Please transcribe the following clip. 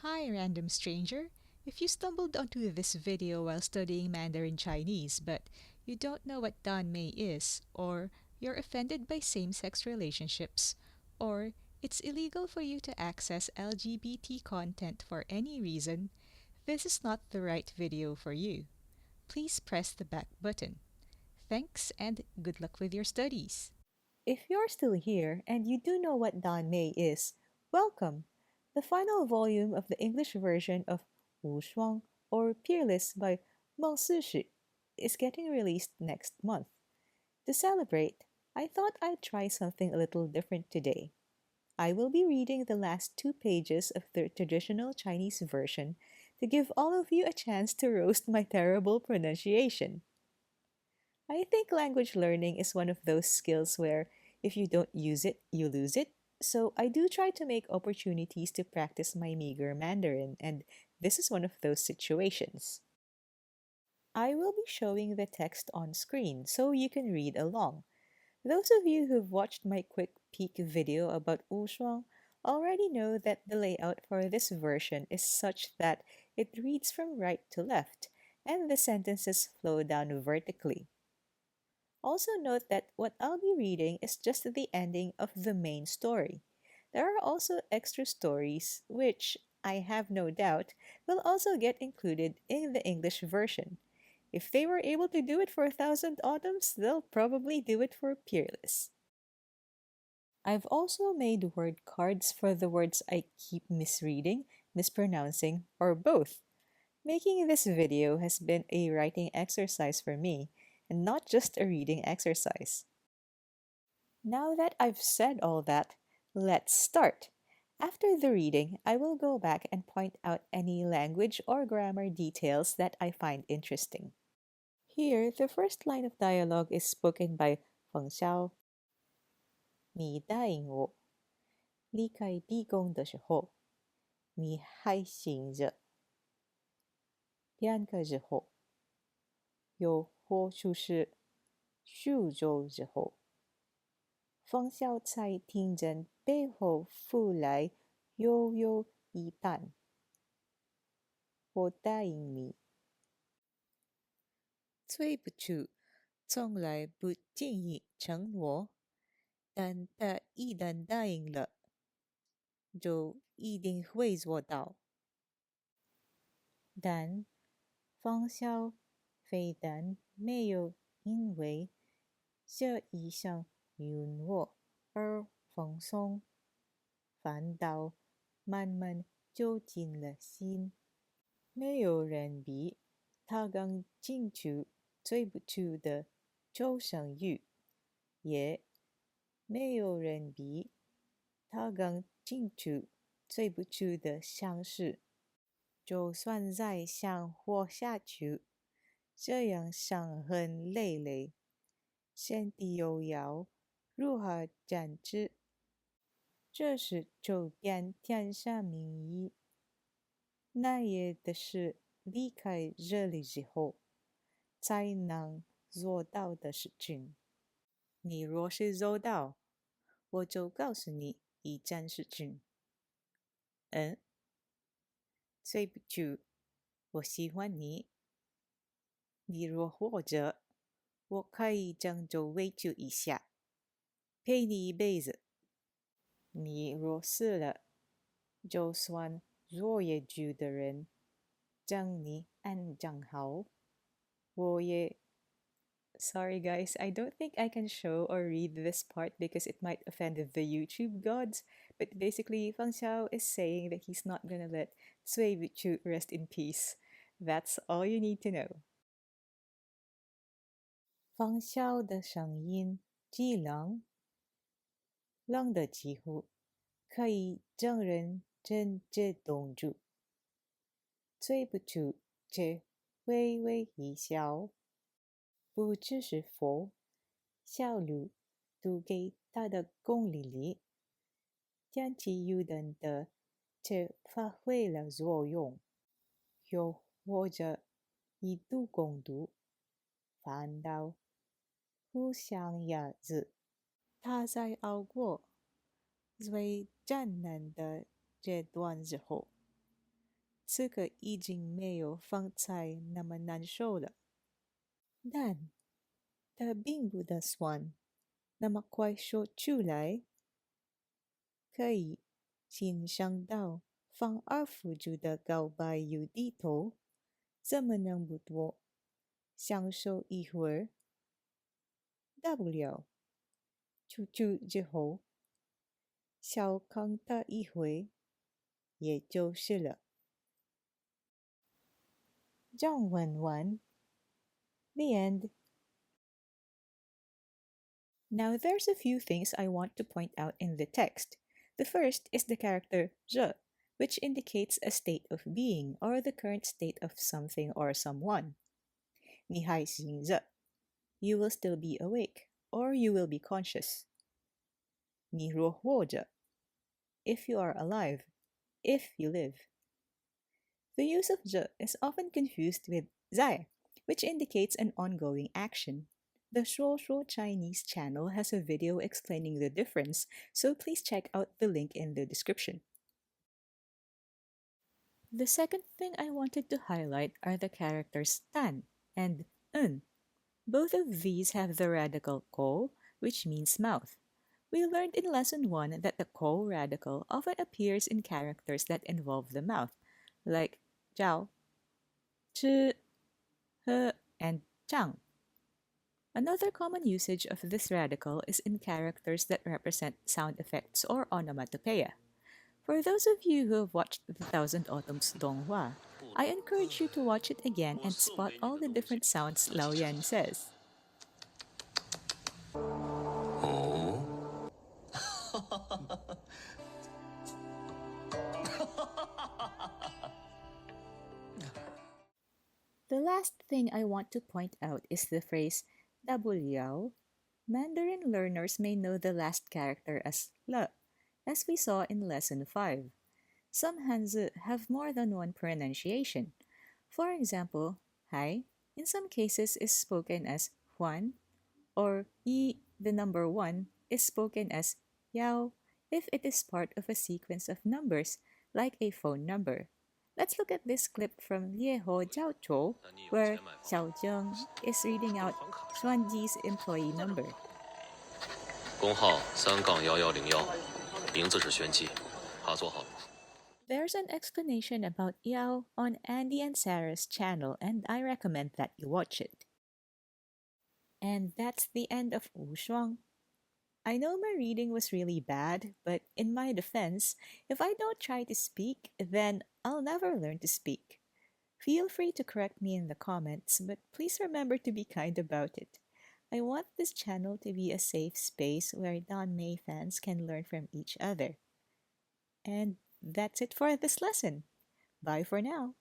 Hi, random stranger. If you stumbled onto this video while studying Mandarin Chinese, but you don't know what Danmei is, or you're offended by same sex relationships, or it's illegal for you to access LGBT content for any reason, this is not the right video for you. Please press the back button. Thanks and good luck with your studies. If you're still here and you do know what Danmei is, welcome! The final volume of the English version of Wushuang or Peerless by Meng Sishi is getting released next month. To celebrate, I thought I'd try something a little different today. I will be reading the last two pages of the traditional Chinese version to give all of you a chance to roast my terrible pronunciation. I think language learning is one of those skills where if you don't use it, you lose it. So I do try to make opportunities to practice my meager Mandarin, and this is one of those situations. I will be showing the text on screen so you can read along. Those of you who've watched my quick peek video about Wushuang already know that the layout for this version is such that it reads from right to left, and the sentences flow down vertically. Also, note that what I'll be reading is just the ending of the main story. There are also extra stories, which, I have no doubt, will also get included in the English version. If they were able to do it for A Thousand Autumns, they'll probably do it for Peerless. I've also made word cards for the words I keep misreading, mispronouncing, or both. Making this video has been a writing exercise for me, and not just a reading exercise. Now that I've said all that, let's start. After the reading, I will go back and point out any language or grammar details that I find interesting. Here, the first line of dialogue is spoken by Feng Xiao. 你答应我，离开地宫的时候，你还醒着。两个之后，又或出是数周之后，方小才听见背后传来悠悠一叹。我答应你，对不住，从来不轻易承诺，但他一旦答应了，就一定会做到。但方晓非但没有因为这一项允诺而放松，反倒慢慢走进了心。没有人比他更清楚最不住的周生玉，也没有人比他更清楚最不住的相似。就算再想活下去，这样伤痕累累，身体又要如何展示？这是走遍天下名医，那也得是离开这里之后才能做到的事情。你若是做到，我就告诉你一件事情。嗯，对不住，我喜欢你。你若活着，我可以将就委屈一下，陪你一辈子。你若死了，就算若也住的人将你安葬好，我也 Sorry guys, I don't think I can show or read this part because it might offend the YouTube gods, but basically Fang Xiao is saying that he's not gonna let Sui Bichu rest in peace. That's all you need to know. 方晓的声音极冷，冷的几乎可以将人真正冻住。最不住却微微一笑，不知是否小鹿读给他的功力里，天气有等的却发挥了作用，又或者以毒攻毒，反倒互相压制。他在熬过最艰难的这段之后，这个已经没有放在那么难受了。但它并不打算那么快说出来，可以欣赏到反而辅助的告白有低头，怎么能不多享受一会儿？大不了出去之后小康他一回，也就是了。张文完 The end. Now there's a few things I want to point out in the text. The first is the character je, which indicates a state of being or the current state of something or someone. 你还醒着 You will still be awake or you will be conscious. 你若活着 If you are alive, if you live. The use of 着 is often confused with 在, which indicates an ongoing action. The Shuo Shuo Chinese channel has a video explaining the difference, so please check out the link in the description. The second thing I wanted to highlight are the characters tan and un. Both of these have the radical ko, which means mouth. We learned in lesson 1 that the ko radical often appears in characters that involve the mouth, like jiao, chi, he, and chang. Another common usage of this radical is in characters that represent sound effects or onomatopoeia. For those of you who have watched The Thousand Autumns Donghua, I encourage you to watch it again and spot all the different sounds Lao Yan says. The last thing I want to point out is the phrase "dabuliao." Mandarin learners may know the last character as le, as we saw in lesson 5. Some Hanzi have more than one pronunciation. For example, hai in some cases is spoken as huan, or yi, the number 1, is spoken as yao if it is part of a sequence of numbers, like a phone number. Let's look at this clip from Lieho Jiaochou, where Xiao Zheng is reading out Xuanji's employee number. 工号3-1101，名字是玄机，他做好了。 There's an explanation about Yao on Andy and Sarah's channel, and I recommend that you watch it. And that's the end of Wushuang. I know my reading was really bad, but in my defense, if I don't try to speak, then I'll never learn to speak. Feel free to correct me in the comments, but please remember to be kind about it. I want this channel to be a safe space where Danmei fans can learn from each other. And that's it for this lesson. Bye for now.